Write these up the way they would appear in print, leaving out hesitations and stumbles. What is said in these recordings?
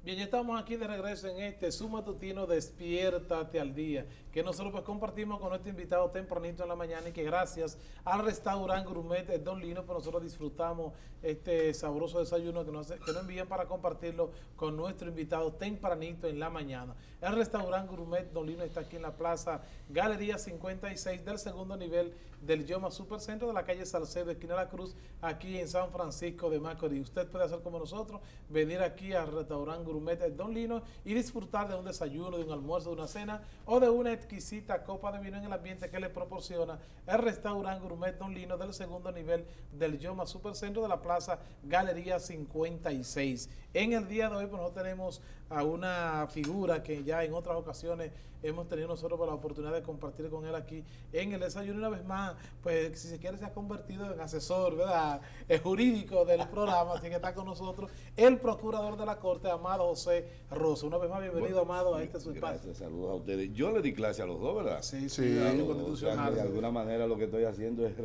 Bien, ya estamos aquí de regreso en este Su Matutino Despiértate al Día, que nosotros pues compartimos con nuestro invitado tempranito en la mañana y que gracias al restaurante Gourmet Don Lino, pues nosotros disfrutamos este sabroso desayuno que nos envían para compartirlo con nuestro invitado tempranito en la mañana. El restaurante Gourmet Don Lino está aquí en la plaza Galería 56 del segundo nivel del Yoma Supercentro de la calle Salcedo, esquina de la Cruz, aquí en San Francisco de Macorís. Usted puede hacer como nosotros, venir aquí al restaurante Gourmet Don Lino y disfrutar de un desayuno, de un almuerzo, de una cena o de una exquisita copa de vino en el ambiente que le proporciona el restaurante Gourmet Don Lino del segundo nivel del Yoma Supercentro de la plaza Galería 56. En el día de hoy pues nosotros tenemos a una figura que ya en otras ocasiones hemos tenido nosotros la oportunidad de compartir con él aquí en el desayuno. Una vez más, pues si se quiere se ha convertido en asesor, ¿verdad?, jurídico del programa, así que está con nosotros el procurador de la Corte, Amado José Rosa. Una vez más, bienvenido, Amado, a este su espacio. Gracias, saludos a ustedes. Yo le di clase a los dos, ¿verdad? Sí, constitucional. O sea, de alguna manera lo que estoy haciendo es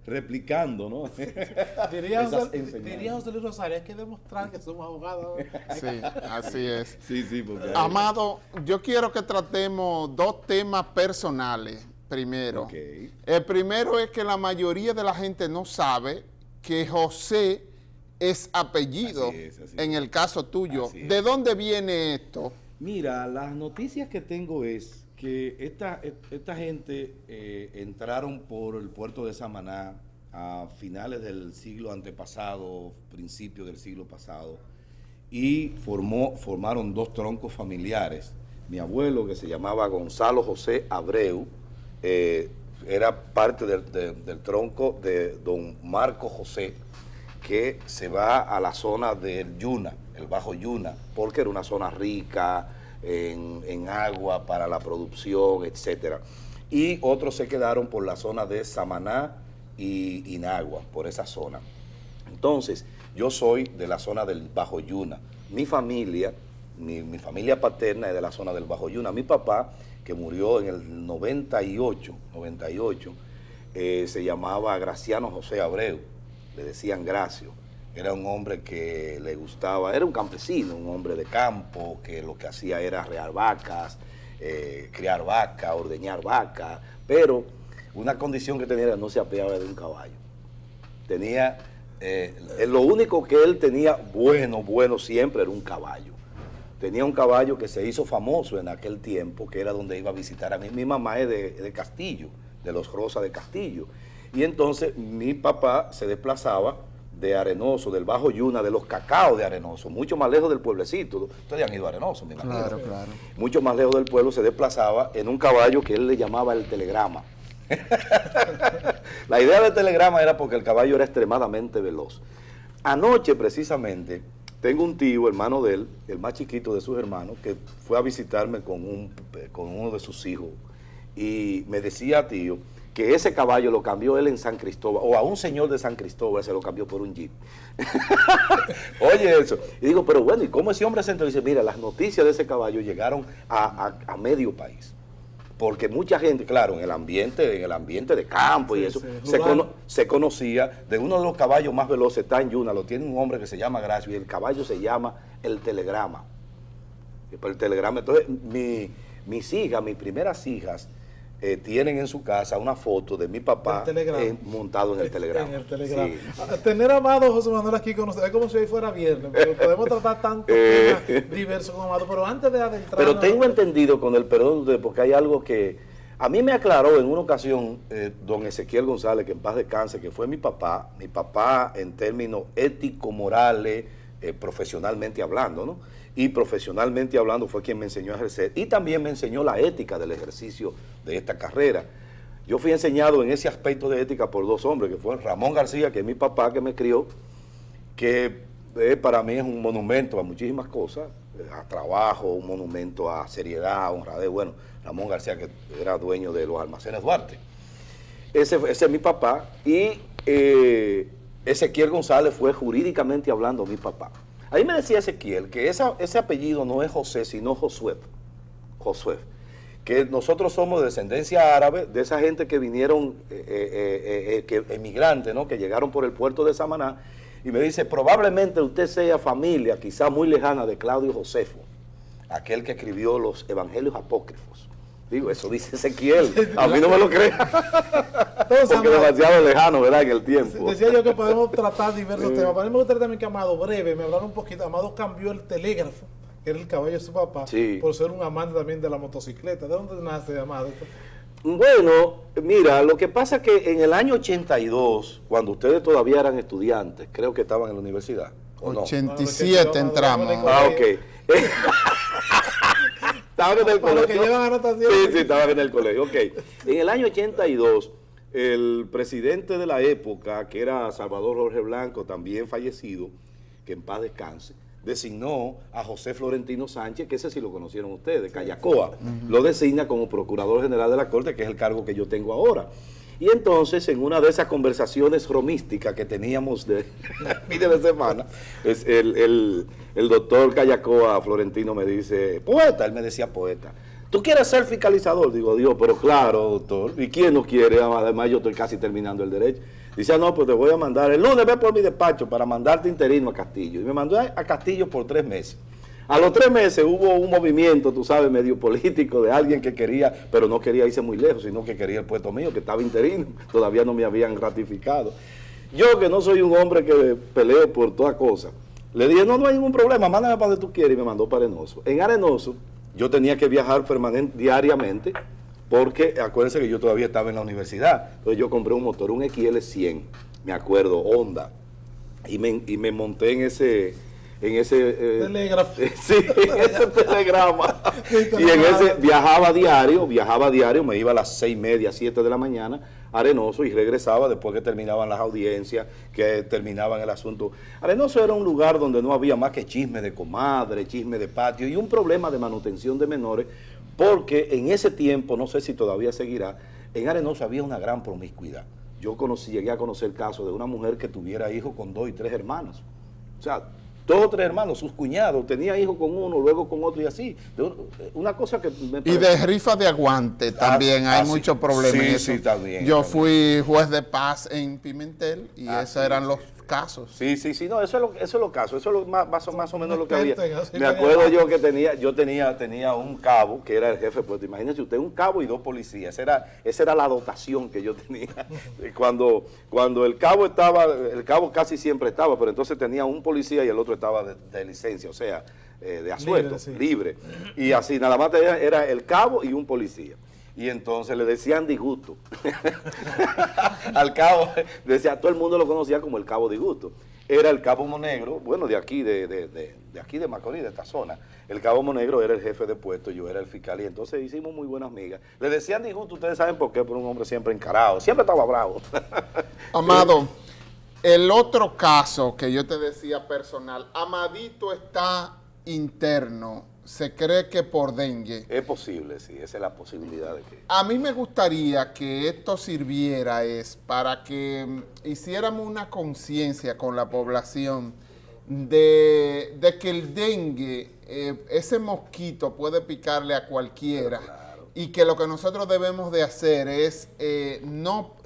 replicando, ¿no? Diría José Luis Rosario, hay que demostrar que somos abogados. Sí, así es. Sí, porque... Amado, yo quiero que tratemos dos temas personales primero. Okay. El primero es que la mayoría de la gente no sabe que José es apellido, Así es. en el caso tuyo. Así es. ¿De dónde viene esto? Mira, las noticias que tengo es que esta gente entraron por el puerto de Samaná a finales del siglo antepasado, principio del siglo pasado, y formaron dos troncos familiares. Mi abuelo, que se llamaba Gonzalo José Abreu, era parte del tronco de don Marco José, que se va a la zona del Yuna, el Bajo Yuna, porque era una zona rica en agua para la producción, etcétera. Y otros se quedaron por la zona de Samaná y Inagua, por esa zona. Entonces, yo soy de la zona del Bajo Yuna. Mi familia paterna es de la zona del Bajo Yuna. Mi papá, que murió en el 98, se llamaba Graciano José Abreu, le decían Gracio. Era un hombre que le gustaba, era un campesino, un hombre de campo, que lo que hacía era rear vacas, criar vacas, ordeñar vacas, pero una condición que tenía era no se apeaba de un caballo. Tenía, lo único que él tenía bueno siempre era un caballo. Tenía un caballo que se hizo famoso en aquel tiempo, que era donde iba a visitar a mí. Mi mamá es de Castillo, de los Rosas de Castillo. Y entonces mi papá se desplazaba de Arenoso, del Bajo Yuna, de los Cacaos de Arenoso, mucho más lejos del pueblecito. Ustedes han ido a Arenoso, me imagino. Claro. Mucho más lejos del pueblo, se desplazaba en un caballo que él le llamaba el Telegrama. La idea del Telegrama era porque el caballo era extremadamente veloz. Anoche, precisamente, tengo un tío, hermano de él, el más chiquito de sus hermanos, que fue a visitarme con uno de sus hijos. Y me decía, tío, que ese caballo lo cambió él en San Cristóbal, o a un señor de San Cristóbal se lo cambió por un jeep. Oye eso. Y digo, pero bueno, ¿y cómo ese hombre se enteró? Y dice, mira, las noticias de ese caballo llegaron a medio país. Porque mucha gente, claro, en el ambiente de campo y eso, se conocía de uno de los caballos más veloces, está en Yuna, lo tiene un hombre que se llama Gracio, y el caballo se llama el Telegrama. El Telegrama. Entonces, mis primeras hijas, tienen en su casa una foto de mi papá montado en el Telegrama. En el Telegrama. Sí. Tener a Amado José Manuel aquí con nosotros es como si hoy fuera viernes, pero podemos tratar tantos temas diversos con Amado. Pero antes de adentrar... Pero tengo entendido, con el perdón de ustedes, porque hay algo que a mí me aclaró en una ocasión don Ezequiel González, que en paz descanse, que fue mi papá en términos ético-morales, profesionalmente hablando, ¿no? Y profesionalmente hablando fue quien me enseñó a ejercer y también me enseñó la ética del ejercicio de esta carrera. Yo fui enseñado en ese aspecto de ética por dos hombres, que fue Ramón García, que es mi papá que me crió, que para mí es un monumento a muchísimas cosas, a trabajo, un monumento a seriedad, a honradez. Bueno, Ramón García, que era dueño de los almacenes Duarte. Ese es mi papá, y Ezequiel González fue jurídicamente hablando mi papá. Ahí me decía Ezequiel que ese apellido no es José, sino Josué, que nosotros somos de descendencia árabe, de esa gente que vinieron, que emigrantes, ¿no?, que llegaron por el puerto de Samaná, y me dice, probablemente usted sea familia, quizá muy lejana, de Claudio Josefo, aquel que escribió los evangelios apócrifos. Digo, eso dice Ezequiel, a mí no me lo crea, porque es demasiado lejano, ¿verdad?, en el tiempo. Decía yo que podemos tratar diversos temas. Para mí me gustaría también que Amado, breve, me hablara un poquito. Amado cambió el telégrafo, que era el caballo de su papá, Sí. por ser un amante también de la motocicleta. ¿De dónde nace Amado? Bueno, mira, lo que pasa es que en el año 82, cuando ustedes todavía eran estudiantes, creo que estaban en la universidad, ¿o no? 87 entramos. Ah, ok. Estaban en el Para los que colegio. llevan anotaciones. Sí, estaban en el colegio. Ok. En el año 82, el presidente de la época, que era Salvador Jorge Blanco, también fallecido, que en paz descanse, designó a José Florentino Sánchez, que ese sí lo conocieron ustedes, de Callacoa. Lo designa como Procurador General de la Corte, que es el cargo que yo tengo ahora. Y entonces, en una de esas conversaciones romísticas que teníamos de fines de semana, el doctor Callacoa Florentino me dice, poeta, él me decía poeta, ¿tú quieres ser fiscalizador? Digo, Dios, pero claro, doctor, ¿y quién no quiere? Además, yo estoy casi terminando el derecho. Dice, no, pues te voy a mandar, el lunes ve por mi despacho para mandarte interino a Castillo. Y me mandó a Castillo por 3 meses. A los 3 meses hubo un movimiento, tú sabes, medio político de alguien que quería, pero no quería irse muy lejos, sino que quería el puesto mío, que estaba interino, todavía no me habían ratificado. Yo, que no soy un hombre que peleo por toda cosa, le dije, no hay ningún problema, mándame para donde tú quieres, y me mandó para Arenoso. En Arenoso, yo tenía que viajar diariamente, porque acuérdense que yo todavía estaba en la universidad, entonces yo compré un motor, un XL100, me acuerdo, Honda, y me monté en ese Telégrafo. sí, en ese telegrama. Y en ese viajaba diario, me iba a las 6:30, 7 de la mañana, Arenoso, y regresaba después que terminaban las audiencias, que terminaban el asunto. Arenoso era un lugar donde no había más que chisme de comadre, chisme de patio y un problema de manutención de menores, porque en ese tiempo, no sé si todavía seguirá, en Arenoso había una gran promiscuidad. Yo llegué a conocer casos de una mujer que tuviera hijos con 2 y 3 hermanos. O sea, 2 o 3 hermanos, sus cuñados, tenía hijos con uno, luego con otro y así. Una cosa que me Y de rifa de aguante también hay muchos problemas. Sí, en eso. sí, también. Yo también. fui juez de paz en Pimentel y esos eran los casos. Sí, no, eso es lo caso, eso es lo más o menos lo que había. Experto en eso. Me acuerdo yo que tenía un cabo que era el jefe, pues imagínense usted, un cabo y 2 policías, esa era la dotación que yo tenía. Cuando el cabo casi siempre estaba, pero entonces tenía un policía y el otro estaba de licencia, o sea, de asueto, libre. Y así, nada más era el cabo y un policía. Y entonces le decían disgusto. Al cabo, decía, todo el mundo lo conocía como el Cabo Disgusto. Era el Cabo Monegro, bueno, de aquí de Macorís, de esta zona. El Cabo Monegro era el jefe de puesto, yo era el fiscal, y entonces hicimos muy buenas amigas. Le decían disgusto, ustedes saben por qué, por un hombre siempre encarado, siempre estaba bravo. Amado, el otro caso que yo te decía personal, Amadito está interno, se cree que por dengue. Es posible, sí, esa es la posibilidad de que... A mí me gustaría que esto sirviera para que hiciéramos una conciencia con la población de que el dengue, ese mosquito puede picarle a cualquiera, claro, y que lo que nosotros debemos de hacer es no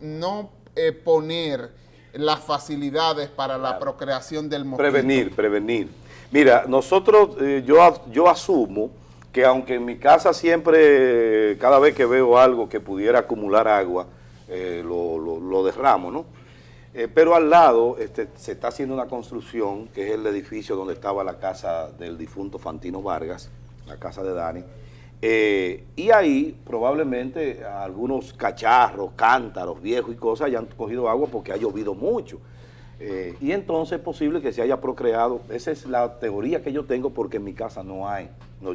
poner las facilidades para la procreación del mosquito. Prevenir. Mira, nosotros, yo asumo que aunque en mi casa siempre, cada vez que veo algo que pudiera acumular agua, lo derramo, ¿no? Pero al lado se está haciendo una construcción, que es el edificio donde estaba la casa del difunto Fantino Vargas, la casa de Dani, y ahí probablemente algunos cacharros, cántaros viejos y cosas hayan cogido agua porque ha llovido mucho. Y entonces es posible que se haya procreado. Esa es la teoría que yo tengo, porque en mi casa no hay.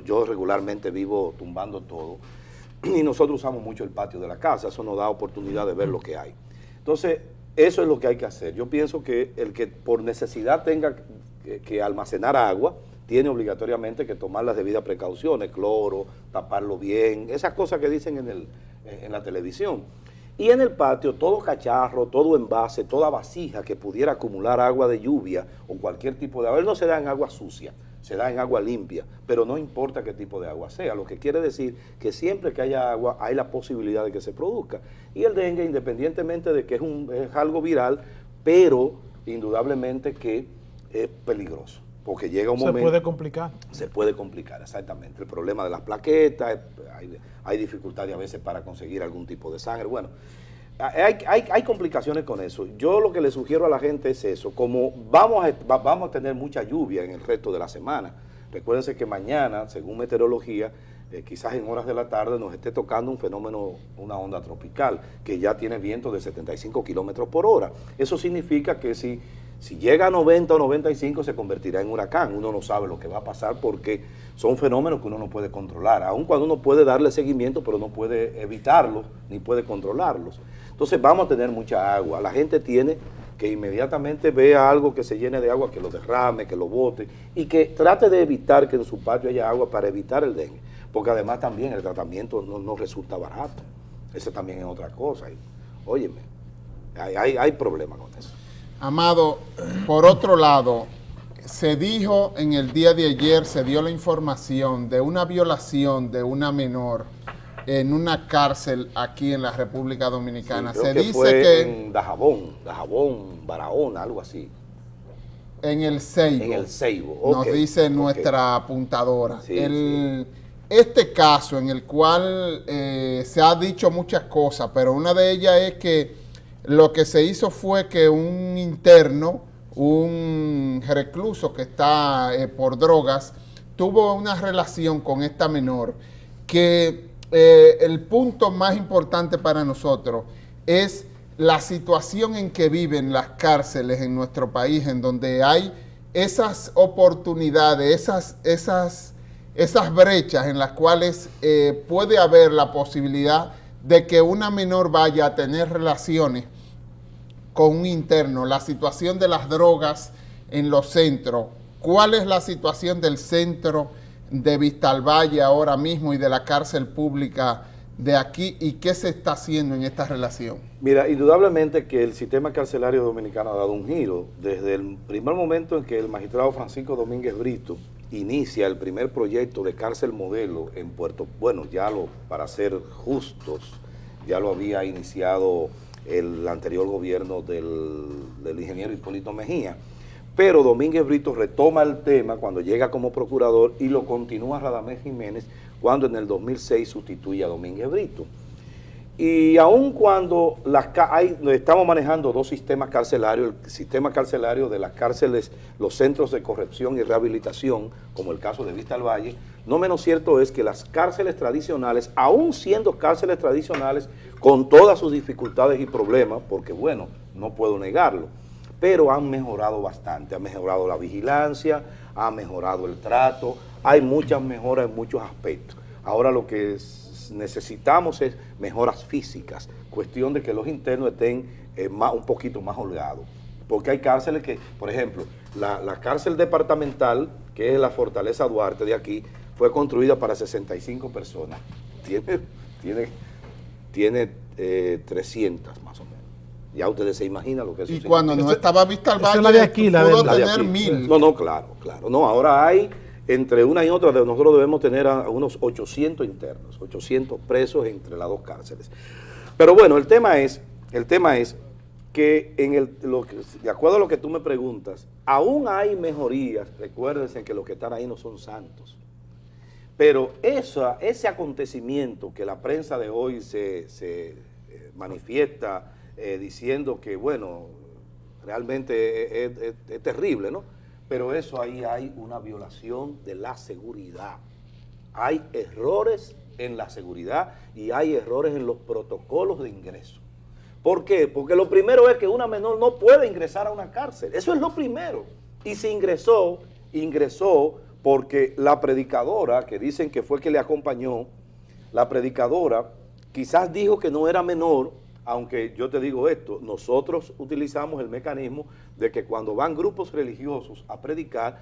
Yo regularmente vivo tumbando todo y nosotros usamos mucho el patio de la casa. Eso nos da oportunidad de ver lo que hay. Entonces, eso es lo que hay que hacer. Yo pienso que el que por necesidad tenga que almacenar agua, tiene obligatoriamente que tomar las debidas precauciones, cloro, taparlo bien, esas cosas que dicen en la televisión. Y en el patio, todo cacharro, todo envase, toda vasija que pudiera acumular agua de lluvia o cualquier tipo de agua, él no se da en agua sucia, se da en agua limpia, pero no importa qué tipo de agua sea, lo que quiere decir que siempre que haya agua hay la posibilidad de que se produzca. Y el dengue, independientemente de que es algo viral, pero indudablemente que es peligroso, porque llega un momento... Se puede complicar. Se puede complicar, exactamente. El problema de las plaquetas, hay dificultades a veces para conseguir algún tipo de sangre. Bueno, hay complicaciones con eso. Yo lo que le sugiero a la gente es eso, como vamos a tener mucha lluvia en el resto de la semana. Recuérdense que mañana, según meteorología, quizás en horas de la tarde nos esté tocando un fenómeno, una onda tropical, que ya tiene vientos de 75 kilómetros por hora. Eso significa que si llega a 90 o 95 se convertirá en huracán. Uno no sabe lo que va a pasar porque son fenómenos que uno no puede controlar, aun cuando uno puede darle seguimiento, pero no puede evitarlos ni puede controlarlos. Entonces vamos a tener mucha agua. La gente tiene que inmediatamente vea algo que se llene de agua, que lo derrame, que lo bote, y que trate de evitar que en su patio haya agua para evitar el dengue. Porque además también el tratamiento no resulta barato. Ese también es otra cosa. Óyeme, hay problemas con eso. Amado, por otro lado, se dijo en el día de ayer, se dio la información de una violación de una menor en una cárcel aquí en la República Dominicana. Sí, creo se que dice fue que en Dajabón, Barahona, algo así. en el Ceibo. En el Ceibo, nos ok, dice ok. nuestra apuntadora. Sí, Este caso en el cual se ha dicho muchas cosas, pero una de ellas es que lo que se hizo fue que un interno, un recluso que está por drogas, tuvo una relación con esta menor, que el punto más importante para nosotros es la situación en que viven las cárceles en nuestro país, en donde hay esas oportunidades, esas brechas en las cuales puede haber la posibilidad de que una menor vaya a tener relaciones con un interno. La situación de las drogas en los centros. ¿Cuál es la situación del centro de Vistalvalle ahora mismo y de la cárcel pública de aquí? ¿Y qué se está haciendo en esta relación? Mira, indudablemente que el sistema carcelario dominicano ha dado un giro. Desde el primer momento en que el magistrado Francisco Domínguez Brito inicia el primer proyecto de cárcel modelo en Puerto, bueno, para ser justos, ya lo había iniciado el anterior gobierno del ingeniero Hipólito Mejía, pero Domínguez Brito retoma el tema cuando llega como procurador y lo continúa Radamés Jiménez cuando en el 2006 sustituye a Domínguez Brito. Y aun cuando estamos manejando dos sistemas carcelarios, el sistema carcelario de las cárceles, los centros de corrección y rehabilitación, como el caso de Vistalvalle, no menos cierto es que las cárceles tradicionales, aun siendo cárceles tradicionales, con todas sus dificultades y problemas, porque bueno, no puedo negarlo, pero han mejorado bastante, ha mejorado la vigilancia, ha mejorado el trato, hay muchas mejoras en muchos aspectos. Ahora lo que necesitamos es mejoras físicas, cuestión de que los internos estén un poquito más holgados, porque hay cárceles que, por ejemplo, la cárcel departamental, que es la Fortaleza Duarte de aquí, fue construida para 65 personas, tiene 300 más o menos. Ya ustedes se imaginan lo que eso Y significa. cuando no estaba Vistalvalle, es la de aquí, la pudo de tener aquí. 1000. No, claro. No, ahora hay, entre una y otra, nosotros debemos tener a unos 800 internos, 800 presos entre las dos cárceles. Pero bueno, el tema es que de acuerdo a lo que tú me preguntas, aún hay mejorías. Recuérdense que los que están ahí no son santos. Pero ese acontecimiento que la prensa de hoy se manifiesta diciendo que, bueno, realmente es terrible, ¿no? Pero eso ahí hay una violación de la seguridad. Hay errores en la seguridad y hay errores en los protocolos de ingreso. ¿Por qué? Porque lo primero es que una menor no puede ingresar a una cárcel. Eso es lo primero. Y si ingresó porque la predicadora, que dicen que fue que le acompañó, la predicadora quizás dijo que no era menor, aunque yo te digo esto, nosotros utilizamos el mecanismo de que cuando van grupos religiosos a predicar,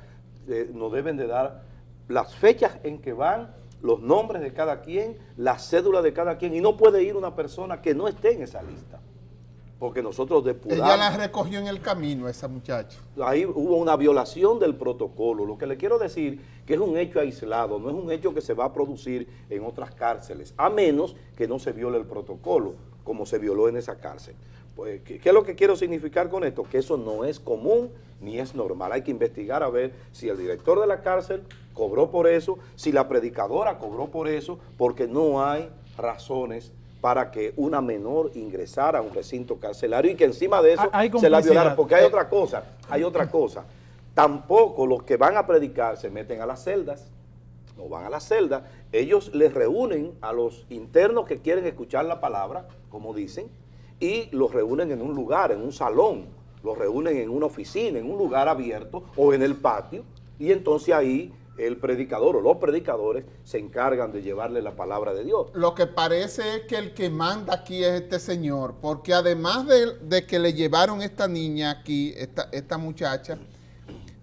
nos deben de dar las fechas en que van, los nombres de cada quien, la cédula de cada quien, y no puede ir una persona que no esté en esa lista, porque nosotros depuramos. Ella la recogió en el camino, esa muchacha. Ahí hubo una violación del protocolo. Lo que le quiero decir que es un hecho aislado, no es un hecho que se va a producir en otras cárceles, a menos que no se viole el protocolo, como se violó en esa cárcel. Pues, ¿qué es lo que quiero significar con esto? Que eso no es común ni es normal. Hay que investigar a ver si el director de la cárcel cobró por eso, si la predicadora cobró por eso, porque no hay razones para que una menor ingresara a un recinto carcelario y que encima de eso se la violara. Porque hay otra cosa. Tampoco los que van a predicar se meten a las celdas, no van a las celdas. Ellos les reúnen a los internos que quieren escuchar la palabra, como dicen, y los reúnen en un lugar, en un salón, los reúnen en una oficina, en un lugar abierto o en el patio, y entonces ahí el predicador o los predicadores se encargan de llevarle la palabra de Dios. Lo que parece es que el que manda aquí es este señor, porque además de que le llevaron esta niña aquí, esta muchacha,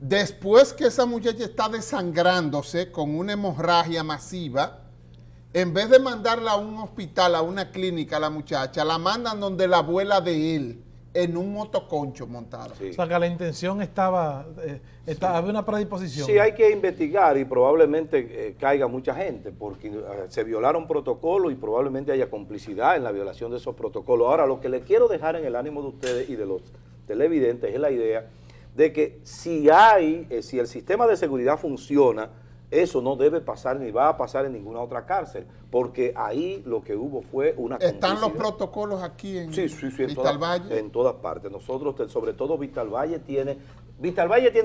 después que esa muchacha está desangrándose con una hemorragia masiva, en vez de mandarla a un hospital, a una clínica, a la muchacha, la mandan donde la abuela de él, en un motoconcho montado. Sí. O sea, que la intención había una predisposición. Sí, hay que investigar y probablemente caiga mucha gente, porque se violaron protocolos y probablemente haya complicidad en la violación de esos protocolos. Ahora, lo que les quiero dejar en el ánimo de ustedes y de los televidentes es la idea de que si el sistema de seguridad funciona, eso no debe pasar ni va a pasar en ninguna otra cárcel, porque ahí lo que hubo fue una complicidad. ¿Están los protocolos aquí en Vital Valle? En todas partes. Nosotros, sobre todo Vital Valle tiene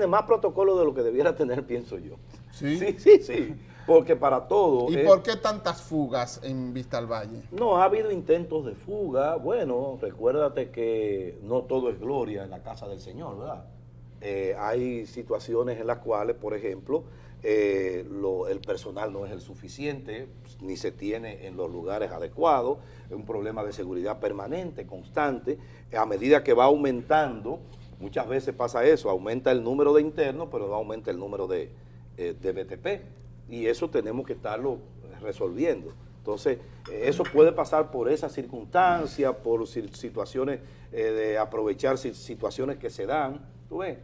más protocolos de lo que debiera tener, pienso yo. ¿Sí? Sí, porque para todo... ¿Y por qué tantas fugas en Vital Valle? No, ha habido intentos de fuga. Bueno, recuérdate que no todo es gloria en la casa del Señor, ¿verdad? Hay situaciones en las cuales, por ejemplo, el personal no es el suficiente, ni se tiene en los lugares adecuados, es un problema de seguridad permanente, constante. A medida que va aumentando, muchas veces pasa eso, aumenta el número de internos, pero no aumenta el número de BTP, y eso tenemos que estarlo resolviendo. Entonces, eso puede pasar por esas circunstancias, por situaciones de aprovechar situaciones que se dan, ¿tú ves?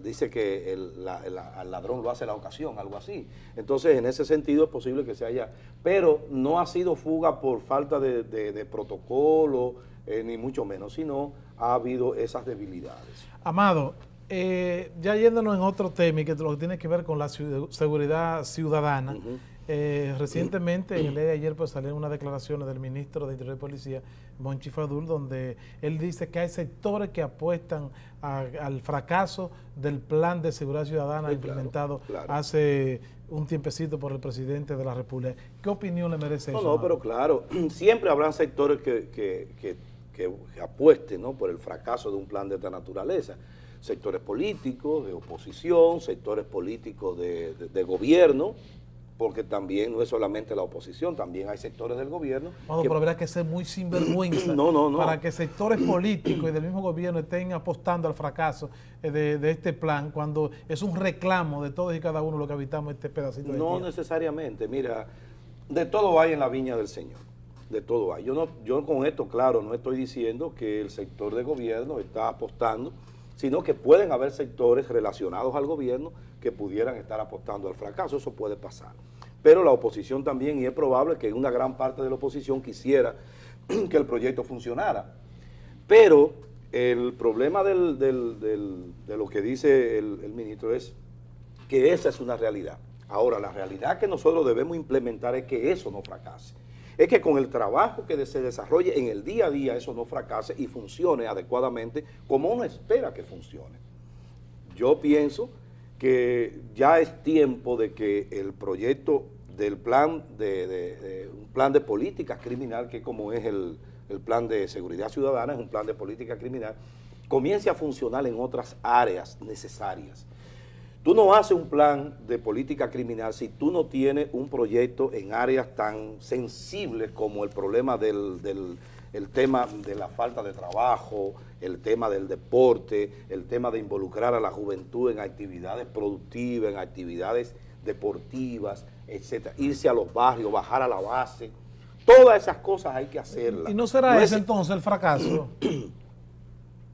Dice que al ladrón lo hace la ocasión, algo así. Entonces, en ese sentido es posible que se haya, pero no ha sido fuga por falta de protocolo, ni mucho menos, sino ha habido esas debilidades. Amado, ya yéndonos en otro tema y que lo que tiene que ver con la seguridad ciudadana, recientemente, en el día de ayer, pues salieron unas declaraciones del ministro de Interior y Policía, Monchi Fadul, donde él dice que hay sectores que apuestan al fracaso del plan de seguridad ciudadana implementado hace un tiempecito por el presidente de la República. ¿Qué opinión le merece eso? No, pero claro, siempre habrán sectores que apuesten, ¿no?, por el fracaso de un plan de esta naturaleza. Sectores políticos, de oposición, sectores políticos de gobierno, porque también no es solamente la oposición, también hay sectores del gobierno. Bueno, pero habrá que ser muy sinvergüenza para que sectores políticos y del mismo gobierno estén apostando al fracaso de este plan, cuando es un reclamo de todos y cada uno los que habitamos este pedacito de tierra. No necesariamente, mira, de todo hay en la viña del Señor, de todo hay. Yo con esto, claro, no estoy diciendo que el sector de gobierno está apostando, sino que pueden haber sectores relacionados al gobierno que pudieran estar apostando al fracaso, eso puede pasar. Pero la oposición también, y es probable que una gran parte de la oposición quisiera que el proyecto funcionara. Pero el problema de lo que dice el ministro es que esa es una realidad. Ahora, la realidad que nosotros debemos implementar es que eso no fracase. Es que con el trabajo que se desarrolle en el día a día eso no fracase y funcione adecuadamente como uno espera que funcione. Yo pienso que ya es tiempo de que el proyecto del plan un plan de política criminal, que como es el plan de seguridad ciudadana, es un plan de política criminal, comience a funcionar en otras áreas necesarias. Tú no haces un plan de política criminal si tú no tienes un proyecto en áreas tan sensibles como el problema el tema de la falta de trabajo, el tema del deporte, el tema de involucrar a la juventud en actividades productivas, en actividades deportivas, etcétera, irse a los barrios, bajar a la base. Todas esas cosas hay que hacerlas. ¿Y no será ese entonces el fracaso?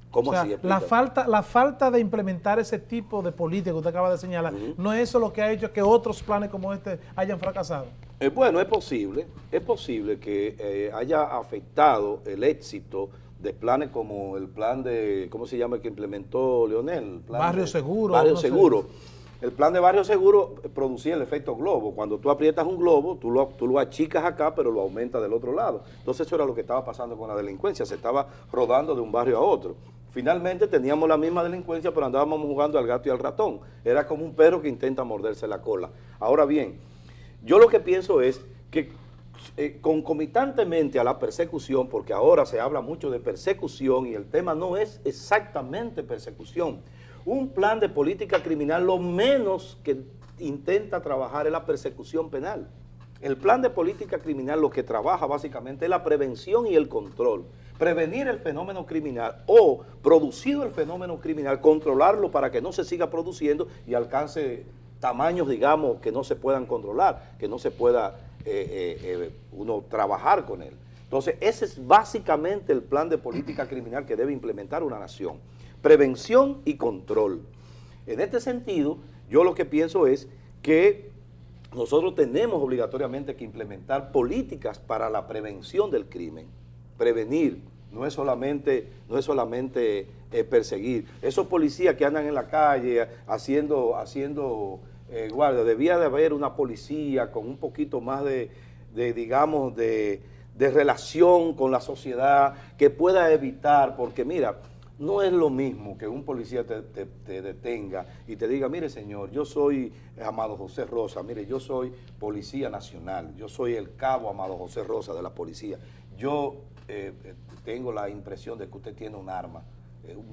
¿Cómo o sea, así? la falta de implementar ese tipo de política que usted acaba de señalar, ¿no es eso lo que ha hecho que otros planes como este hayan fracasado? Bueno, es posible que haya afectado el éxito de planes como el plan de, ¿cómo se llama el que implementó Leonel? El plan Barrio Seguro. Barrio no sé. Seguro. El plan de Barrio Seguro producía el efecto globo. Cuando tú aprietas un globo, tú lo achicas acá, pero lo aumentas del otro lado. Entonces eso era lo que estaba pasando con la delincuencia, se estaba rodando de un barrio a otro. Finalmente teníamos la misma delincuencia, pero andábamos jugando al gato y al ratón. Era como un perro que intenta morderse la cola. Ahora bien, yo lo que pienso es que concomitantemente a la persecución, porque ahora se habla mucho de persecución y el tema no es exactamente persecución. Un plan de política criminal lo menos que intenta trabajar es la persecución penal. El plan de política criminal lo que trabaja básicamente es la prevención y el control. Prevenir el fenómeno criminal o, producido el fenómeno criminal, controlarlo para que no se siga produciendo y alcance tamaños, digamos, que no se puedan controlar, que no se pueda uno trabajar con él. Entonces, ese es básicamente el plan de política criminal que debe implementar una nación. Prevención y control. En este sentido, yo lo que pienso es que nosotros tenemos obligatoriamente que implementar políticas para la prevención del crimen. Prevenir, no es solamente perseguir. Esos policías que andan en la calle haciendo guardia, debía de haber una policía con un poquito más digamos, de relación con la sociedad que pueda evitar, porque mira, no es lo mismo que un policía te detenga y te diga, mire señor, yo soy Amado José Rosa, mire, yo soy Policía Nacional, yo soy el cabo Amado José Rosa de la policía, yo tengo la impresión de que usted tiene un arma,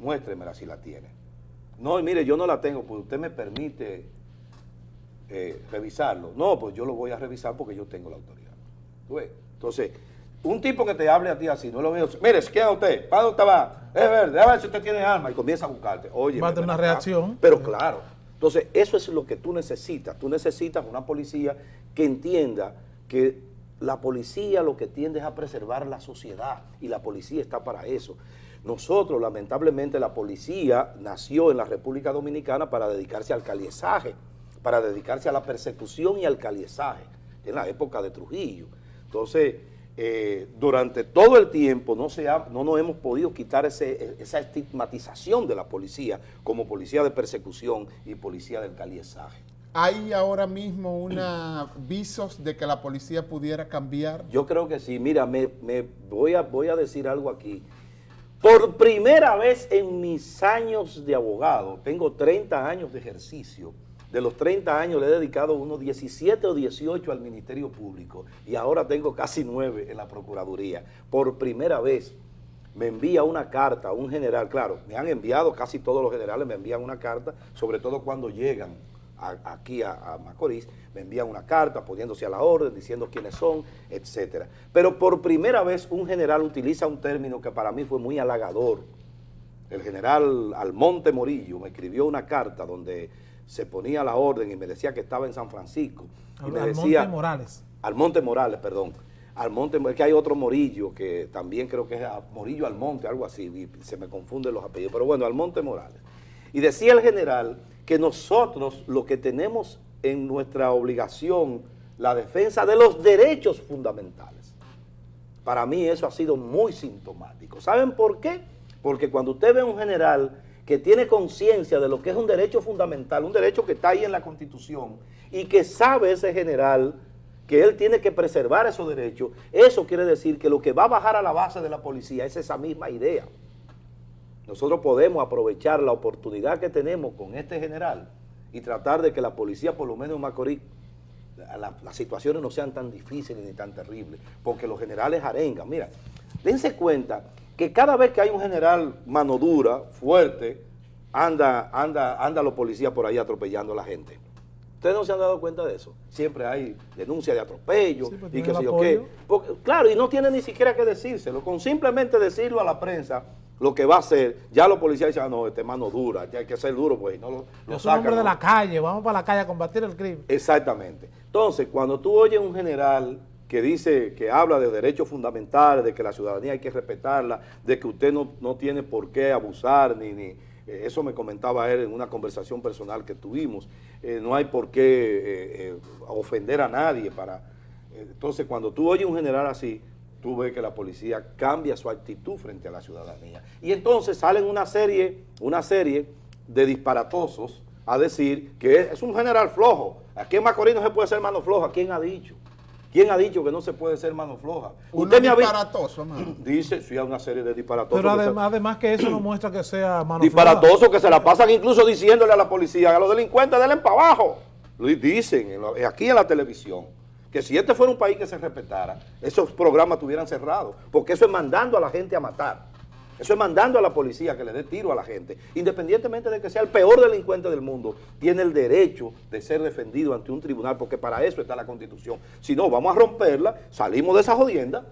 muéstremela si la tiene. No, mire, yo no la tengo, pues usted me permite revisarlo. No, pues yo lo voy a revisar porque yo tengo la autoridad. ¿Tú ves? Entonces, un tipo que te hable a ti así, no lo veo. Mire, ¿quién es usted? ¿Para dónde usted va? Es verde, a ver si usted tiene arma. Y comienza a buscarte. Oye, va a tener una reacción. Pero claro. Entonces, eso es lo que tú necesitas. Tú necesitas una policía que entienda que la policía lo que tiende es a preservar la sociedad y la policía está para eso. Nosotros, lamentablemente, la policía nació en la República Dominicana para dedicarse al caliezaje, para dedicarse a la persecución y al caliezaje, en la época de Trujillo. Entonces, durante todo el tiempo no nos hemos podido quitar esa estigmatización de la policía como policía de persecución y policía del caliezaje. ¿Hay ahora mismo visos de que la policía pudiera cambiar? Yo creo que sí. Mira, voy a decir algo aquí. Por primera vez en mis años de abogado, tengo 30 años de ejercicio. De los 30 años le he dedicado unos 17 o 18 al Ministerio Público y ahora tengo casi 9 en la Procuraduría. Por primera vez me envía una carta un general, claro, me han enviado, casi todos los generales me envían una carta, sobre todo cuando llegan aquí a Macorís, me envían una carta poniéndose a la orden, diciendo quiénes son, etcétera. Pero por primera vez un general utiliza un término que para mí fue muy halagador. El general Almonte Morillo me escribió una carta donde se ponía la orden y me decía que estaba en San Francisco. Y me decía, Almonte Morales, perdón. Es que hay otro Morillo que también creo que es Morillo Almonte, algo así, y se me confunden los apellidos, pero bueno, Almonte Morales. Y decía el general que nosotros lo que tenemos en nuestra obligación, la defensa de los derechos fundamentales. Para mí eso ha sido muy sintomático. ¿Saben por qué? Porque cuando usted ve a un general que tiene conciencia de lo que es un derecho fundamental, un derecho que está ahí en la Constitución, y que sabe ese general que él tiene que preservar esos derechos, eso quiere decir que lo que va a bajar a la base de la policía es esa misma idea. Nosotros podemos aprovechar la oportunidad que tenemos con este general y tratar de que la policía, por lo menos en Macorís, las situaciones no sean tan difíciles ni tan terribles, porque los generales arengan. Mira, dense cuenta que cada vez que hay un general mano dura, fuerte, anda los policías por ahí atropellando a la gente. ¿Ustedes no se han dado cuenta de eso? Siempre hay denuncia de atropello y qué sé yo qué. Porque, claro, y no tiene ni siquiera que decírselo. Con simplemente decirlo a la prensa, lo que va a hacer, ya los policías dicen, no, este mano dura, ya hay que ser duro, pues no lo sacan. Es un hombre de la calle, vamos para la calle a combatir el crimen. Exactamente. Entonces, cuando tú oyes un general que dice, que habla de derechos fundamentales, de que la ciudadanía hay que respetarla, de que usted no tiene por qué abusar, eso me comentaba él en una conversación personal que tuvimos, no hay por qué ofender a nadie Entonces, cuando tú oyes un general así, tú ves que la policía cambia su actitud frente a la ciudadanía. Y entonces salen una serie de disparatosos a decir que es un general flojo. Aquí en Macorís no se puede ser mano floja. ¿Quién ha dicho? ¿Quién ha dicho que no se puede ser mano floja? Usted me ha disparatoso, mano. Dice, sí, hay una serie de disparatosos. Pero además que eso no muestra que sea mano disparatosos que se la pasan incluso diciéndole a la policía, a los delincuentes, denle para abajo. Lo dicen aquí en la televisión, que si este fuera un país que se respetara, esos programas estuvieran cerrados, porque eso es mandando a la gente a matar. Eso es mandando a la policía que le dé tiro a la gente. Independientemente de que sea el peor delincuente del mundo, tiene el derecho de ser defendido ante un tribunal, porque para eso está la Constitución. Si no, vamos a romperla, salimos de esa jodienda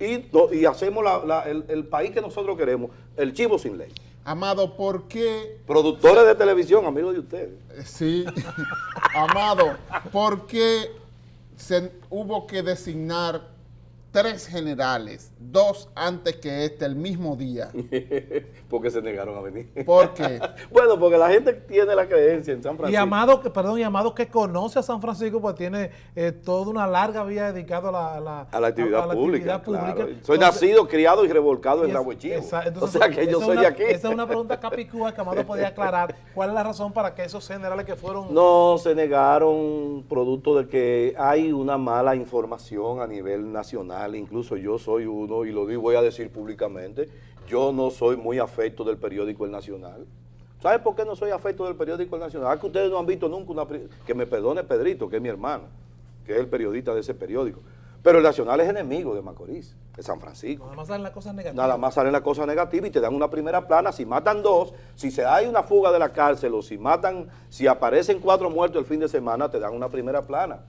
y hacemos el país que nosotros queremos, el chivo sin ley. Amado, ¿por qué? Productores de televisión, amigos de ustedes. Sí. Amado, ¿por qué hubo que designar 3 generales, 2 antes que el mismo día? Porque se negaron a venir. ¿Por qué? Bueno, porque la gente tiene la creencia en San Francisco. Y Amado que conoce a San Francisco, pues tiene toda una larga vida dedicada a la actividad pública. pública. Claro. Soy nacido, criado y revolcado en Nahuechivo. O sea que yo soy de aquí. Esa es una pregunta capicúa que Amado podía aclarar. ¿Cuál es la razón para que esos generales que fueron... No, se negaron producto de que hay una mala información a nivel nacional. Incluso yo soy uno, y lo digo, voy a decir públicamente, yo no soy muy afecto del periódico El Nacional. ¿Sabe por qué no soy afecto del periódico El Nacional? Es que ustedes no han visto nunca que me perdone Pedrito, que es mi hermano, que es el periodista de ese periódico. Pero El Nacional es enemigo de Macorís, de San Francisco. Nada más salen las cosas negativas. Nada más salen las cosas negativas y te dan una primera plana. Si matan 2, si hay una fuga de la cárcel o si aparecen 4 muertos el fin de semana, te dan una primera plana.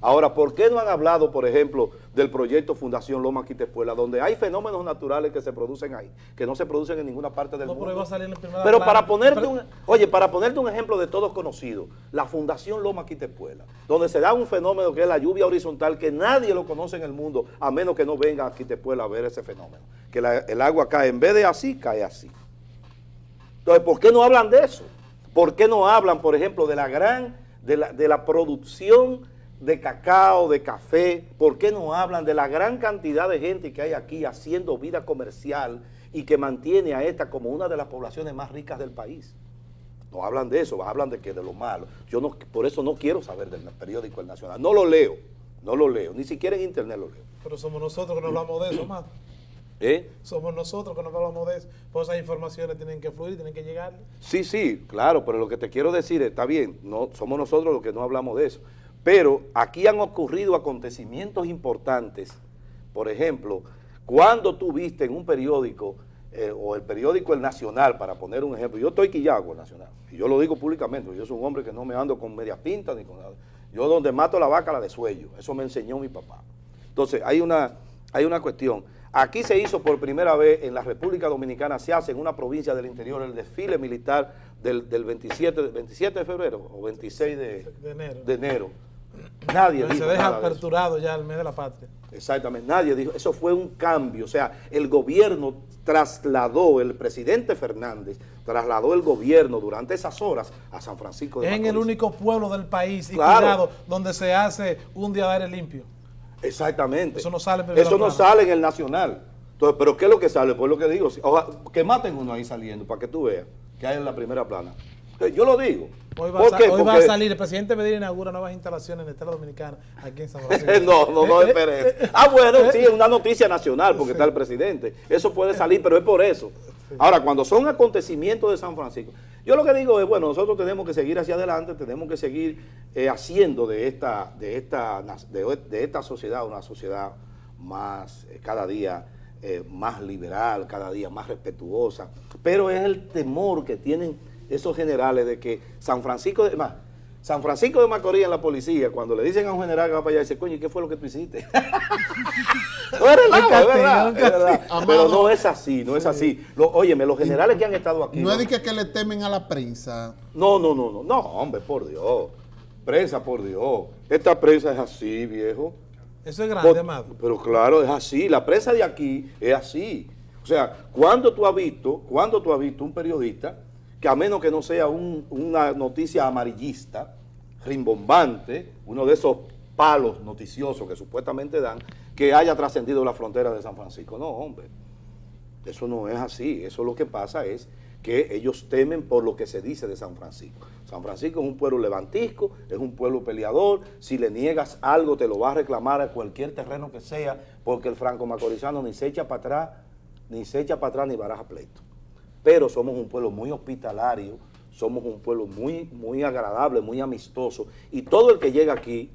Ahora, ¿por qué no han hablado, por ejemplo, del proyecto Fundación Loma Quitepuela, donde hay fenómenos naturales que se producen ahí, que no se producen en ninguna parte del mundo? Pero iba a salir en primera Pero plana. para ponerte un ejemplo de todos conocidos, la Fundación Loma Quitepuela, donde se da un fenómeno que es la lluvia horizontal, que nadie lo conoce en el mundo, a menos que no venga a Quitepuela a ver ese fenómeno. Que el agua cae, en vez de así, cae así. Entonces, ¿por qué no hablan de eso? ¿Por qué no hablan, por ejemplo, de la producción de cacao, de café? ¿Por qué no hablan de la gran cantidad de gente que hay aquí haciendo vida comercial y que mantiene a esta como una de las poblaciones más ricas del país? No hablan de eso, hablan de lo malo. Por eso no quiero saber del periódico El Nacional. No lo leo, ni siquiera en internet lo leo. Pero somos nosotros que no hablamos de eso, Amado. Somos nosotros que no hablamos de eso. Pues esas informaciones tienen que fluir, tienen que llegar. Sí, claro, pero lo que te quiero decir está bien, no somos nosotros los que no hablamos de eso. Pero aquí han ocurrido acontecimientos importantes. Por ejemplo, cuando tú viste en un periódico, o el periódico El Nacional, para poner un ejemplo, yo estoy quillado con El Nacional, y yo lo digo públicamente, yo soy un hombre que no me ando con media pinta ni con nada. Yo donde mato la vaca la desuello, eso me enseñó mi papá. Entonces, hay una cuestión. Aquí se hizo por primera vez en la República Dominicana, se hace en una provincia del interior el desfile militar del 27 de febrero o 26 de enero. Nadie dijo se deja nada aperturado ya el mes de la patria. Exactamente, nadie dijo, eso fue un cambio, o sea, el gobierno el presidente Fernández trasladó el gobierno durante esas horas a San Francisco de Macorís. En el único pueblo del país, y claro, cuidado, donde se hace un día de aire limpio. Exactamente. Eso no sale en el Nacional. Entonces, ¿pero qué es lo que sale? Pues lo que digo, que maten uno ahí saliendo, para que tú veas que hay en la primera plana. Yo lo digo. Hoy va a salir, el presidente Medina inaugura nuevas instalaciones en el Estado Dominicano, aquí en San Francisco. no espere. Bueno, sí, es una noticia nacional porque está el presidente. Eso puede salir, pero es por eso. Ahora, cuando son acontecimientos de San Francisco, yo lo que digo es, bueno, nosotros tenemos que seguir hacia adelante, tenemos que seguir haciendo de esta sociedad una sociedad más, cada día más liberal, cada día más respetuosa. Pero es el temor que tienen esos generales de que San Francisco de Macorís en la policía, cuando le dicen a un general que va para allá, dice, coño, ¿y qué fue lo que tú hiciste? No es verdad. Pero no es así, no es así. Óyeme, los generales que han estado aquí... No es de que le temen a la prensa. No, hombre, por Dios. Prensa, por Dios. Esta prensa es así, viejo. Eso es grande, Amado. Pero claro, es así. La prensa de aquí es así. O sea, ¿cuándo tú has visto un periodista que, a menos que no sea una noticia amarillista, rimbombante, uno de esos palos noticiosos que supuestamente dan, que haya trascendido la frontera de San Francisco. No, hombre, eso no es así. Eso lo que pasa es que ellos temen por lo que se dice de San Francisco. San Francisco es un pueblo levantisco, es un pueblo peleador. Si le niegas algo, te lo va a reclamar a cualquier terreno que sea, porque el franco-macorizano ni se echa para atrás, ni baraja pleito. Pero somos un pueblo muy hospitalario, somos un pueblo muy, muy agradable, muy amistoso, y todo el que llega aquí,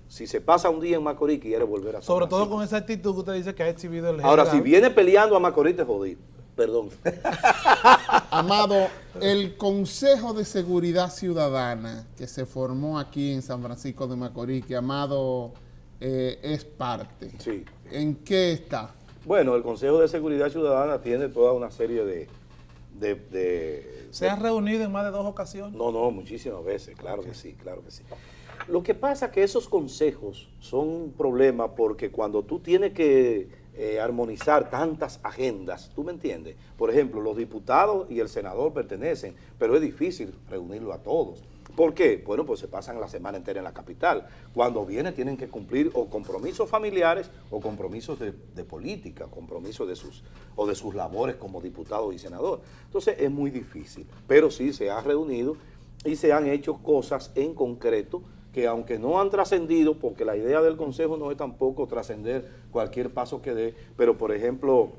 si se pasa un día en Macorís, quiere volver a San Sobre todo Francisco. con esa actitud que usted dice que ha exhibido el Ahora, general. si viene peleando a Macorís, te jodí. Perdón. Amado, el Consejo de Seguridad Ciudadana que se formó aquí en San Francisco de Macorís, que Amado es parte, Sí. ¿en qué está? Bueno, el Consejo de Seguridad Ciudadana tiene toda una serie de ¿Se ha reunido en más de 2 ocasiones? No, muchísimas veces, claro que sí, claro que sí. Lo que pasa es que esos consejos son un problema porque cuando tú tienes que armonizar tantas agendas, ¿tú me entiendes? Por ejemplo, los diputados y el senador pertenecen, pero es difícil reunirlo a todos. ¿Por qué? Bueno, pues se pasan la semana entera en la capital. Cuando vienen tienen que cumplir o compromisos familiares o compromisos de política, compromisos de sus labores como diputado y senador. Entonces es muy difícil, pero sí se ha reunido y se han hecho cosas en concreto que aunque no han trascendido, porque la idea del Consejo no es tampoco trascender cualquier paso que dé, pero por ejemplo,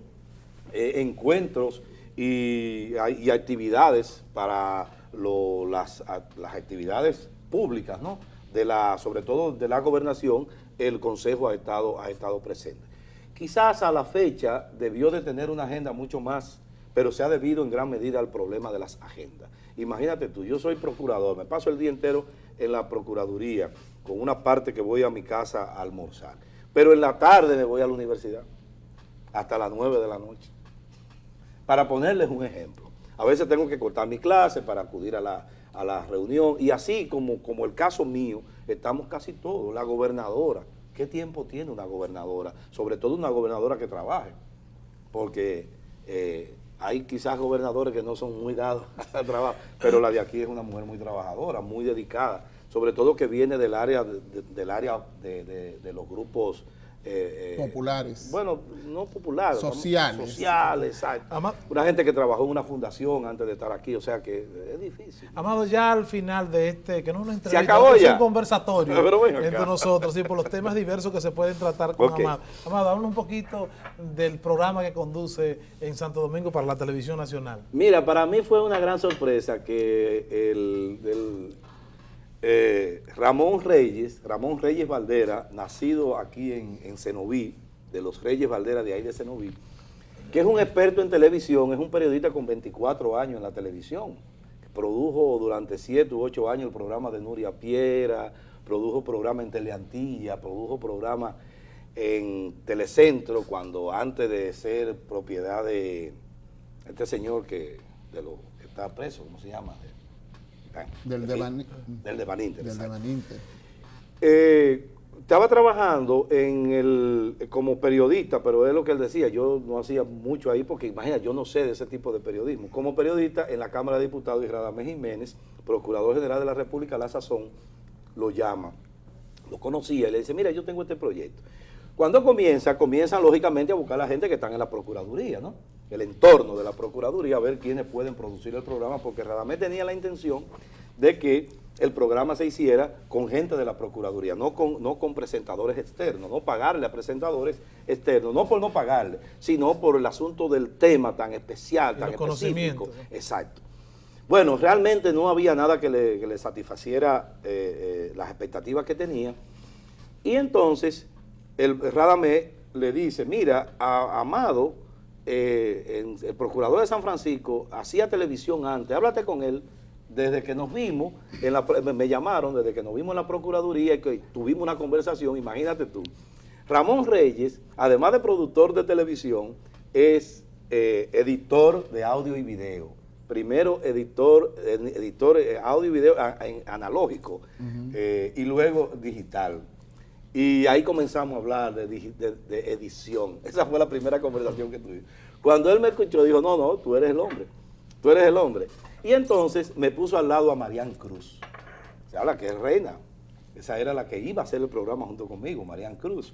encuentros y actividades para las actividades públicas, ¿no? Sobre todo de la gobernación, el Consejo ha estado presente. Quizás a la fecha debió de tener una agenda mucho más, pero se ha debido en gran medida al problema de las agendas. Imagínate tú, yo soy procurador, me paso el día entero en la procuraduría, con una parte que voy a mi casa a almorzar, pero en la tarde me voy a la universidad, hasta las 9 de la noche, para ponerles un ejemplo. A veces tengo que cortar mi clase para acudir a la reunión, y así como el caso mío, estamos casi todos. La gobernadora, ¿qué tiempo tiene una gobernadora? Sobre todo una gobernadora que trabaje, porque hay quizás gobernadores que no son muy dados al trabajo, pero la de aquí es una mujer muy trabajadora, muy dedicada, sobre todo que viene del área de los grupos Populares. Bueno, no populares. Sociales. Sociales, exacto. Una gente que trabajó en una fundación antes de estar aquí, o sea que es difícil. Amado, ya al final de que no es una entrevista, ¿Se acabó es ya? un conversatorio Pero ven acá. entre nosotros y por los temas diversos que se pueden tratar con Ok. Amado. Amado, habla un poquito del programa que conduce en Santo Domingo para la Televisión Nacional. Mira, para mí fue una gran sorpresa que Ramón Reyes Valdera, nacido aquí en Cenoví, de los Reyes Valdera de ahí de Cenoví, que es un experto en televisión, es un periodista con 24 años en la televisión. Produjo durante 7 u 8 años el programa de Nuria Piera, produjo programa en Teleantilla, produjo programa en Telecentro, cuando antes de ser propiedad de este señor que está preso, ¿cómo se llama? Del Devaninter. Del Devaninter. Del exacto. Devaninter. Estaba trabajando como periodista, pero es lo que él decía, yo no hacía mucho ahí porque imagina, yo no sé de ese tipo de periodismo. Como periodista en la Cámara de Diputados, y Radamés Jiménez, Procurador General de la República, a la sazón, lo llama, lo conocía y le dice, mira, yo tengo este proyecto. Cuando comienzan lógicamente a buscar a la gente que están en la Procuraduría, ¿no? El entorno de la Procuraduría, a ver quiénes pueden producir el programa, porque Radamés tenía la intención de que el programa se hiciera con gente de la Procuraduría, no con presentadores externos, no pagarle a presentadores externos, no por no pagarle, sino por el asunto del tema tan especial, tan específico. Exacto. Bueno, realmente no había nada que le satisfaciera las expectativas que tenía, y entonces el Radamés le dice, mira, Amado, el procurador de San Francisco, hacía televisión antes, háblate con él. Desde que nos vimos, me llamaron, desde que nos vimos en la Procuraduría y que tuvimos una conversación, imagínate tú. Ramón Reyes, además de productor de televisión, es editor de audio y video. Primero editor audio y video analógico, y luego digital. Y ahí comenzamos a hablar de edición. Esa fue la primera conversación que tuvimos. Cuando él me escuchó, dijo, no, tú eres el hombre. Tú eres el hombre. Y entonces me puso al lado a Marián Cruz. Se habla que es reina Esa era la que iba a hacer el programa junto conmigo, Marian Cruz.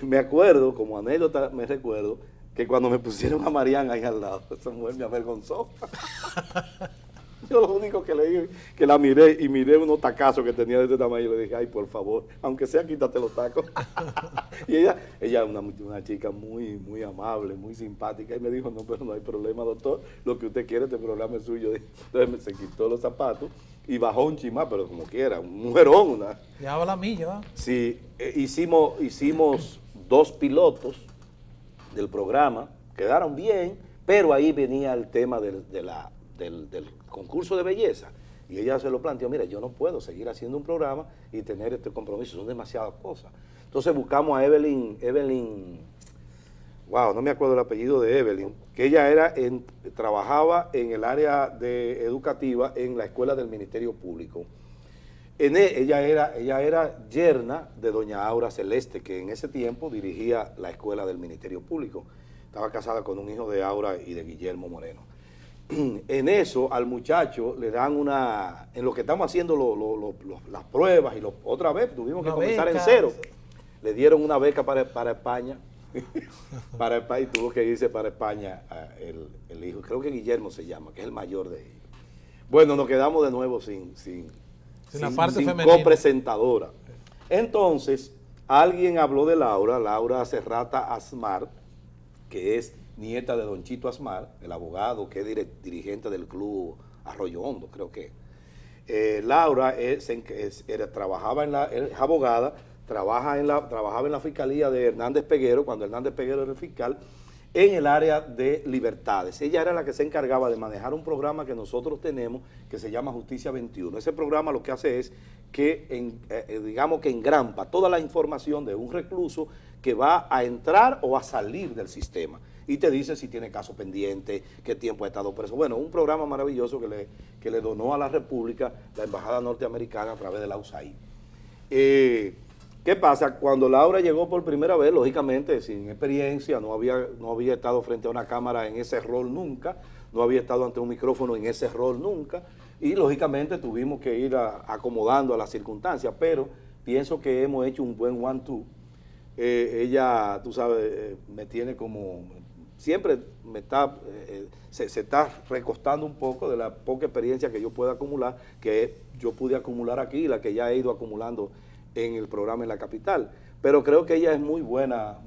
Me acuerdo, como anécdota me recuerdo, que cuando me pusieron a Marian ahí al lado, esa mujer me avergonzó. Yo lo único que le dije, que la miré y miré unos tacazos que tenía de este tamaño y le dije, ay, por favor, aunque sea, quítate los tacos. Y ella es una chica muy, muy amable, muy simpática, y me dijo, no, pero no hay problema, doctor, lo que usted quiere, este programa es suyo. Entonces se quitó los zapatos y bajó un chimá, pero como quiera, un mujerón. Ya va la milla, ¿va? Sí, hicimos 2 pilotos del programa, quedaron bien, pero ahí venía el tema del concurso de belleza. Y ella se lo planteó, mira, yo no puedo seguir haciendo un programa y tener este compromiso, son demasiadas cosas. Entonces buscamos a Evelyn, wow, no me acuerdo el apellido de Evelyn, que ella trabajaba en el área educativa en la escuela del Ministerio Público. Ella era yerna de doña Aura Celeste, que en ese tiempo dirigía la escuela del Ministerio Público. Estaba casada con un hijo de Aura y de Guillermo Moreno. En eso al muchacho le dan en lo que estamos haciendo las pruebas y otra vez tuvimos que comenzar en cero. Le dieron una beca para España, y tuvo que irse para España el hijo, creo que Guillermo se llama, que es el mayor de ellos. Bueno, nos quedamos de nuevo sin la parte femenina, copresentadora. Entonces, alguien habló de Laura Serrata Asmar, que es nieta de Don Chito Asmar, el abogado que es dirigente del club Arroyo Hondo, creo que. Laura es abogada, trabajaba en la fiscalía de Hernández Peguero, cuando Hernández Peguero era el fiscal, en el área de libertades. Ella era la que se encargaba de manejar un programa que nosotros tenemos que se llama Justicia 21. Ese programa lo que hace es que, digamos que engrampa toda la información de un recluso que va a entrar o a salir del sistema. Y te dice si tiene caso pendiente, qué tiempo ha estado preso. Bueno, un programa maravilloso que le donó a la República la Embajada Norteamericana a través de la USAID. ¿Qué pasa? Cuando Laura llegó por primera vez, lógicamente, sin experiencia, no había estado frente a una cámara en ese rol nunca, no había estado ante un micrófono en ese rol nunca, y lógicamente tuvimos que ir acomodando a las circunstancias, pero pienso que hemos hecho un buen one-two. Ella, tú sabes, me tiene como... Siempre se está recostando un poco de la poca experiencia que yo pueda acumular, que yo pude acumular aquí, la que ya he ido acumulando en el programa en la capital. Pero creo que ella es muy buena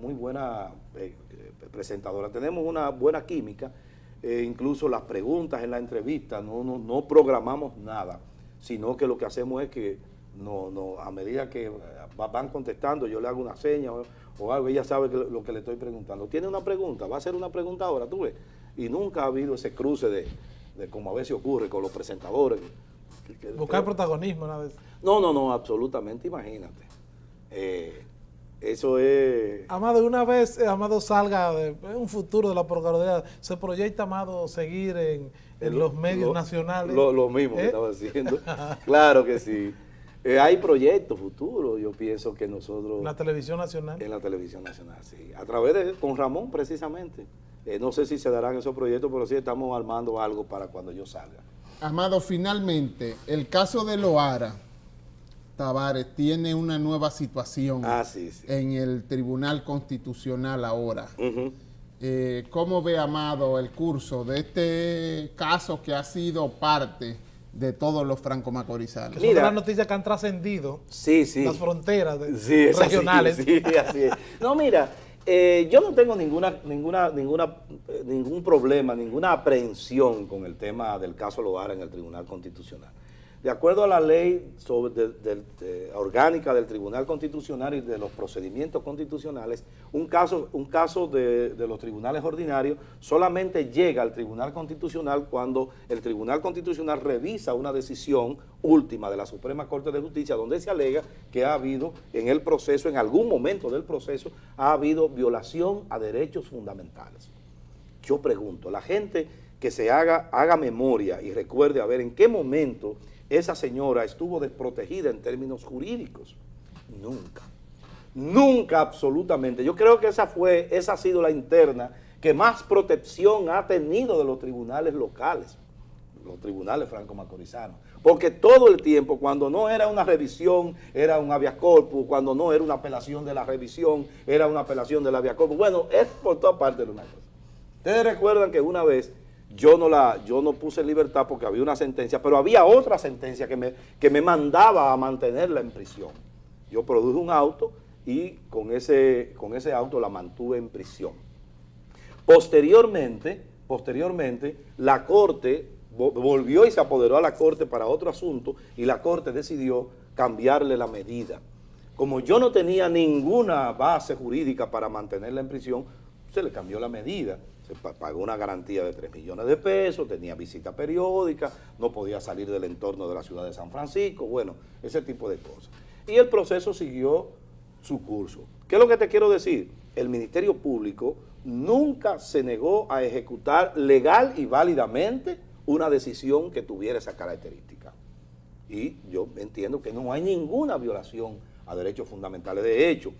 presentadora. Tenemos una buena química, incluso las preguntas en la entrevista, no programamos nada, sino que lo que hacemos es que a medida que van contestando, yo le hago una seña o algo, ella sabe lo que le estoy preguntando. ¿Tiene una pregunta? ¿Va a hacer una pregunta ahora? ¿Tú ves? Y nunca ha habido ese cruce de como a veces ocurre con los presentadores. Buscar protagonismo una vez. No, absolutamente, imagínate. Eso es... Amado, una vez Amado salga en un futuro de la Procuraduría, ¿se proyecta, Amado, seguir en los medios nacionales? Lo mismo que estaba diciendo. Claro que sí. Hay proyectos futuros, yo pienso que nosotros... ¿En la televisión nacional? En la televisión nacional, sí. A través con Ramón, precisamente. No sé si se darán esos proyectos, pero sí estamos armando algo para cuando yo salga. Amado, finalmente, el caso de Loara Tavares tiene una nueva situación en el Tribunal Constitucional ahora. ¿Cómo ve, Amado, el curso de este caso que ha sido parte de todos los franco-macorizanos? Son las noticias que han trascendido las fronteras regionales. Así es. No, mira, yo no tengo ningún problema, ninguna aprehensión con el tema del caso Loara en el Tribunal Constitucional. De acuerdo a la ley orgánica del Tribunal Constitucional y de los procedimientos constitucionales, un caso de los tribunales ordinarios solamente llega al Tribunal Constitucional cuando el Tribunal Constitucional revisa una decisión última de la Suprema Corte de Justicia donde se alega que ha habido en el proceso, en algún momento del proceso, ha habido violación a derechos fundamentales. Yo pregunto, la gente que se haga memoria y recuerde a ver en qué momento esa señora estuvo desprotegida en términos jurídicos. Nunca absolutamente. Yo creo que esa ha sido la interna que más protección ha tenido de los tribunales locales. los tribunales franco-macorizanos. Porque todo el tiempo, cuando no era una revisión, era un habeas corpus, cuando no era una apelación de la revisión, era una apelación del habeas corpus. Bueno, es por toda parte de una cosa. Ustedes recuerdan que una vez yo no puse en libertad porque había una sentencia, pero había otra sentencia que me mandaba a mantenerla en prisión. Yo produje un auto y con ese auto la mantuve en prisión. Posteriormente, la Corte volvió y se apoderó a la Corte para otro asunto y la Corte decidió cambiarle la medida. Como yo no tenía ninguna base jurídica para mantenerla en prisión, se le cambió la medida. Se pagó una garantía de 3 millones de pesos, tenía visita periódica, no podía salir del entorno de la ciudad de San Francisco, bueno, ese tipo de cosas. Y el proceso siguió su curso. ¿Qué es lo que te quiero decir? El Ministerio Público nunca se negó a ejecutar legal y válidamente una decisión que tuviera esa característica. Y yo entiendo que no hay ninguna violación a derechos fundamentales. De hecho,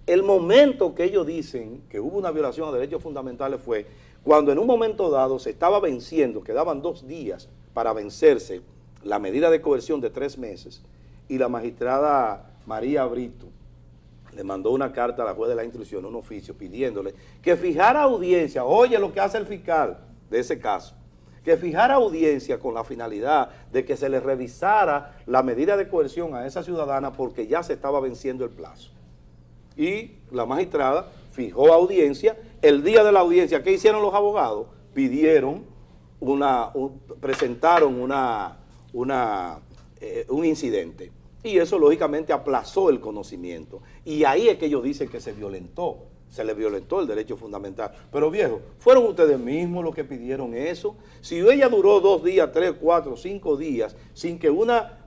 el momento que ellos dicen que hubo una violación a derechos fundamentales fue cuando en un momento dado se estaba venciendo, quedaban 2 días para vencerse la medida de coerción de 3 meses, y la magistrada María Brito le mandó una carta a la juez de la instrucción, un oficio, pidiéndole que fijara audiencia. Oye lo que hace el fiscal de ese caso, que fijara audiencia con la finalidad de que se le revisara la medida de coerción a esa ciudadana porque ya se estaba venciendo el plazo. Y la magistrada fijó audiencia. El día de la audiencia, ¿qué hicieron los abogados? Presentaron un incidente. Y eso lógicamente aplazó el conocimiento. Y ahí es que ellos dicen que se le violentó el derecho fundamental. Pero viejo, fueron ustedes mismos los que pidieron eso. Si ella duró 2 días, 3, 4, 5 días, sin que una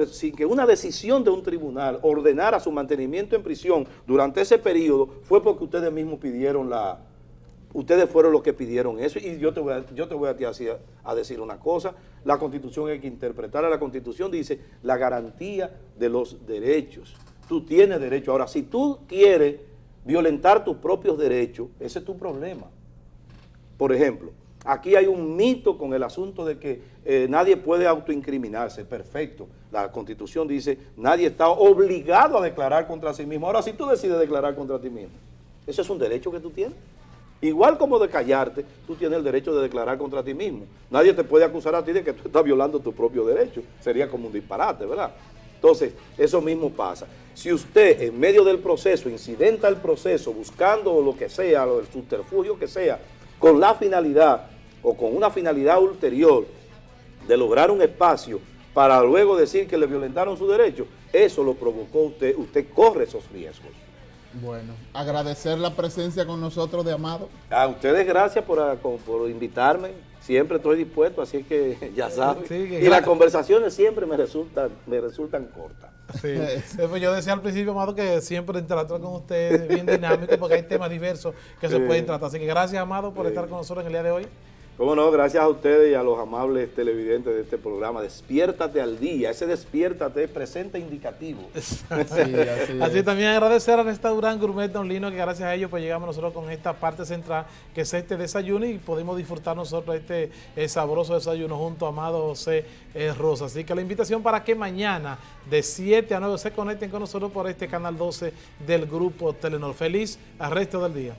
sin que una decisión de un tribunal ordenara su mantenimiento en prisión durante ese periodo, fue porque ustedes mismos ustedes fueron los que pidieron eso. Y yo te voy a decir una cosa: la Constitución hay que interpretar. La Constitución dice la garantía de los derechos. Tú tienes derecho. Ahora, si tú quieres violentar tus propios derechos, ese es tu problema. Por ejemplo, aquí hay un mito con el asunto de que nadie puede autoincriminarse. Perfecto. La Constitución dice nadie está obligado a declarar contra sí mismo. Ahora, si tú decides declarar contra ti mismo, ese es un derecho que tú tienes. Igual como de callarte, tú tienes el derecho de declarar contra ti mismo. Nadie te puede acusar a ti de que tú estás violando tu propio derecho. Sería como un disparate, ¿verdad? Entonces, eso mismo pasa. Si usted en medio del proceso, incidenta el proceso, buscando lo que sea, el subterfugio que sea, con la finalidad o con una finalidad ulterior de lograr un espacio para luego decir que le violentaron su derecho, eso lo provocó usted corre esos riesgos. Bueno, agradecer la presencia con nosotros de Amado. A ustedes gracias por invitarme. Siempre estoy dispuesto, así que ya saben. Sí, y las conversaciones siempre me resultan cortas. Sí. Pues yo decía al principio, Amado, que siempre interactuar con ustedes bien dinámico porque hay temas diversos que se pueden tratar. Así que gracias, Amado, por estar con nosotros en el día de hoy. Cómo no, gracias a ustedes y a los amables televidentes de este programa. Despiértate al día. Ese despiértate es presente indicativo. Sí, así también agradecer al restaurante Gourmet Don Lino, que gracias a ellos pues llegamos nosotros con esta parte central, que es este desayuno, y podemos disfrutar nosotros este sabroso desayuno junto a Amado José Rosa. Así que la invitación para que mañana de 7 a 9 se conecten con nosotros por este canal 12 del Grupo Telenor. Feliz al resto del día.